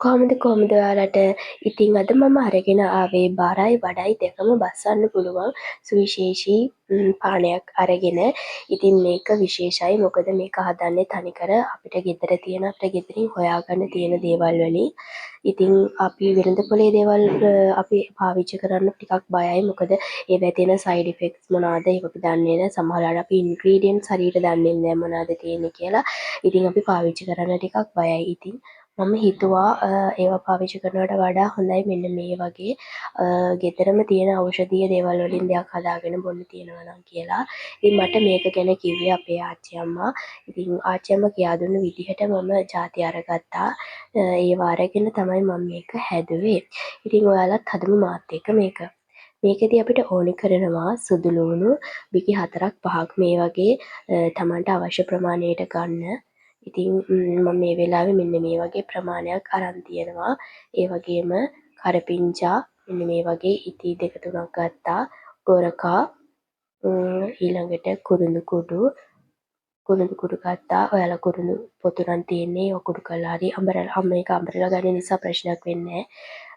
කොහොමද ඔයාලට ඉතින් අද මම අරගෙන ආවේ බරයි බඩයි දෙකම බස්සන්න පුළුවන් සුවිශේෂී පානයක් අරගෙන. ඉතින් මේක විශේෂයි මොකද මේක හදන්නේ තනිකර අපිට ගෙදරින් හොයාගන්න තියෙන දේවල් වලින්. ඉතින් අපි වෙළඳපොලේ දේවල් අපි පාවිච්චි කරන්න ටිකක් බයයි මොකද ඒවැ තියෙන සයිඩ් ඉෆෙක්ට්ස් මොනවාද ඒක අපි දන්නේ නැහැ. සමහරවිට අපි ඉන්ග්‍රීඩියන්ට්ස් හරියට දන්නේ නැහැ මොනවද තියෙන්නේ කියලා. ඉතින් අපි පාවිච්චි කරන්න ටිකක් බයයි. ඉතින් මම හිතුවා ඒවා පාවිච්චි කරනවට වඩා හොඳයි මෙන්න මේ වගේ ගෙදරම තියෙන ඖෂධීය දේවල් වලින් දෙයක් හදාගෙන බොන්න තියෙනවා නම් කියලා. ඉතින් මට මේක ගැන කිව්වේ අපේ ආච්චි අම්මා. ඉතින් ආච්චි අම්මා කියා දුන්න විදිහට මම ಜಾති අරගත්තා. ඒවා අරගෙන තමයි මම මේක හැදුවේ. ඉතින් ඔයාලත් හදමු මාත් එක්ක මේක. මේකෙදි අපිට ඕනි කරනවා සුදු ලුණු බිකි 4ක් 5ක් මේ වගේ තමන්ට අවශ්‍ය ප්‍රමාණයට ගන්න. ඉතින් මම මේ වෙලාවේ මෙන්න මේ වගේ ප්‍රමාණයක් අරන් තියෙනවා. ඒ වගේම කරපිංචා මෙන්න මේ වගේ ඉතී 2-3ක් ගත්තා. ගොරකා ඊළඟට කුරුඳු කුඩු ගත්තා. ඔයාලා කුරුඳු පොතු නම් තියෙන්නේ ඔය කුඩු කරලා හරි මේක අඹරලා ගන්න නිසා ප්‍රශ්නයක් වෙන්නේ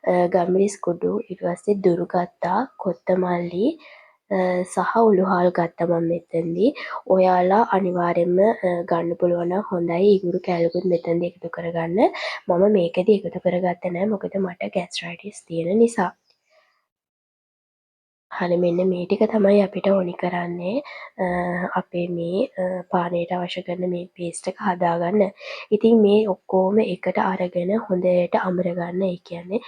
නැහැ. ගම්මිරිස් කුඩු ඊට පස්සේ දුරු ගත්තා. කොත්තමල්ලි සහ උළුහාල් ගත්තා මම මෙතනදී. ඔයාලා අනිවාර්යෙන්ම ගන්න පුළුවන් නම් හොඳයි. ඉඟුරු කෑල්ලකුත් මෙතනදී එකතු කරගන්න. මම මේකෙදි එකතු කරගත්තේ නැහැ මොකද මට ગેස්ට්‍රයිටිස් තියෙන නිසා. හරි මෙන්න මේ ටික තමයි අපිට ඕනි කරන්නේ අපේ මේ පානයට අවශ්‍ය කරන මේ පේස්ට් එක හදාගන්න. ඉතින් මේ ඔක්කොම එකට අරගෙන හොඳට අඹර ගන්න. ඒ කියන්නේ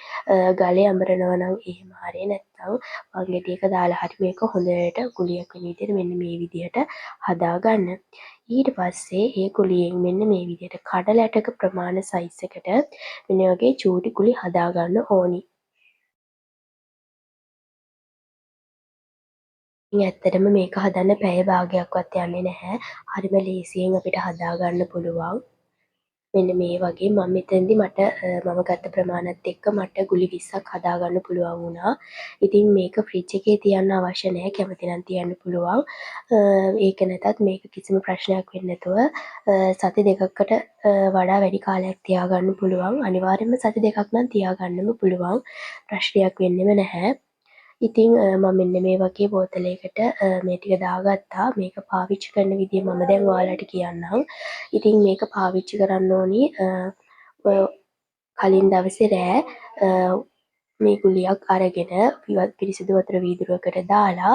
ගලේ අඹරනවා නම් එහෙම හරිය නැත්නම් වංගෙඩියක දාලා හරි මේක හොඳට ගුලියක් වෙන විදිහට මෙන්න මේ විදිහට හදාගන්න. ඊට පස්සේ ඒ ගුලියෙන් මෙන්න මේ විදිහට කඩල ඇටක ප්‍රමාණ සයිස් එකට මෙන්න වගේ චූටි ගුලි හදාගන්න ඕනි. ඉතින් ඇත්තටම මේක හදන්න පැය භාගයක්වත් යන්නේ නැහැ. හරිම ලේසියෙන් අපිට හදාගන්න පුළුවන්. මෙන්න මේ වගේ මම මෙතනදී මම ගත්ත ප්‍රමාණත් එක්ක මට ගුලි 20ක් හදාගන්න පුළුවන් වුණා. ඉතින් මේක ෆ්‍රිජ් එකේ තියන්න අවශ්‍ය නැහැ. කැමති නම් තියන්න පුළුවන්. ඒක නැතත් මේක කිසිම ප්‍රශ්නයක් වෙන්නේ නැතුව සති දෙකකට වඩා වැඩි කාලයක් තියාගන්න පුළුවන්. අනිවාර්යයෙන්ම සති දෙකක් නම් තියාගන්නම පුළුවන්. ප්‍රශ්නයක් වෙන්නෙම නැහැ. ඉතින් මම මෙන්න මේ වගේ බෝතලයකට මේ ටික දාගත්තා. මේක පාවිච්චි කරන විදිය මම දැන් ඔයාලට කියන්නම්. ඉතින් මේක පාවිච්චි කරන්න ඕනි ඔය කලින් දවසේ රෑ මේ ගුලියක් අරගෙන පිරිසිදු වතුර වීදුරුවකට දාලා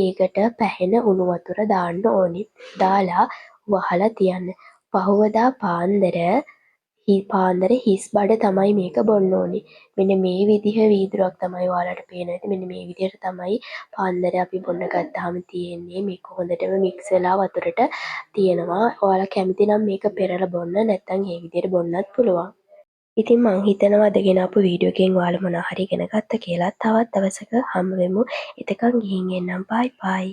ඒකට පැහෙන උණු වතුර දාන්න ඕනි. දාලා වහලා තියන්න. පහුවදා පාන්දර හිස් බඩ තමයි මේක බොන්න ඕනි. මෙන්න මේ විදිහ වීදුරුවක් තමයි ඔයාලට පේනවා ඇති. මෙන්න මේ විදිහට තමයි පාන්දර අපි බොන්න ගත්තාම තියෙන්නේ. මේක හොඳටම මික්ස් වෙලා වතුරට තියෙනවා. ඔයාලා කැමති නම් මේක පෙරලා බොන්න නැත්නම් මේ විදිහට බොන්නත් පුළුවන්. ඉතින් මං හිතනවා අද ගෙනාපු වීඩියෝ එකෙන් ඔයාලා මොනවා හරි ඉගෙන ගත්ත කියලා. තවත් දවසක හම්බ වෙමු. එතකන් ගිහින් එන්නම්. බයි බයි.